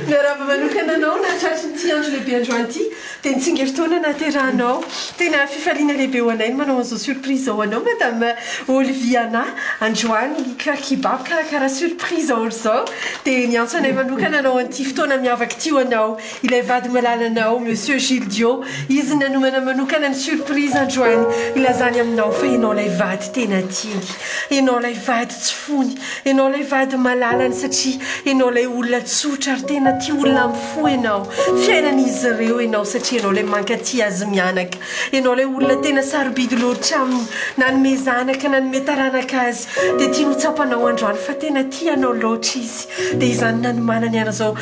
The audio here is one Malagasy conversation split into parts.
Miarahaba manokana anao nahatratra ny andro lehibe androany ity dia nitsingeritaona naterahanao tena fifaliana lehibe ho anay manao an'izao surprise ao anao madame Oliviana androany kakibab karakara surprise ao zao dia niantso anay manokana anao an'ity fotoana miavaka ity ho anao ilay vady malalanao monsieur Gilles Dio izy nanomana manokana ny surprise androany ilazany aminao fa ianao ilay vady tena tiany ianao ilay vady tsy fony ianao ilay vady malalany satria ianao ilay olona tsotra ary tena tia olona mifo ianao fiainan'izy ireo ianao satria ianao ilay mankatia azy mianaka ianao ilay olona tena sarobidy loatra aminy nanome zanaka nanome taranaka azy dia tia tsapanao androany fa tena tianao loatra izy dia izany nanomanany an'izao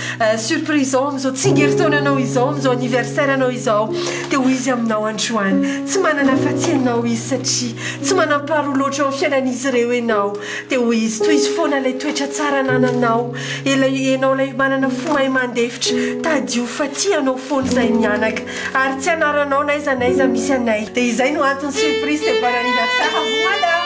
surprise ao amin'izao tsingeritaonanao izao amin'izao anniversaire anao izao dia hoy izy aminao androany tsy manana afa-tsy ianao izy satria tsy manamparo loatra ao fiainan'izy ireo ianao dia hoy izy toy izy foana ilay toetra tsara nananao ianao ilay manana fo mahay mandefitra tadio fa tianao foana izay mianaka ary tsy anaranao na iza misy anay dia izay no antony surprise dia bon anniversaire à vous madame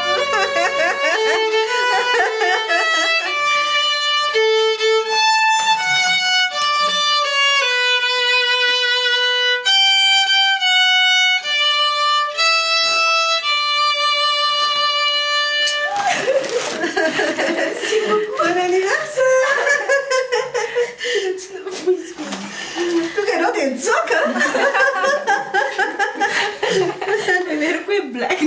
Black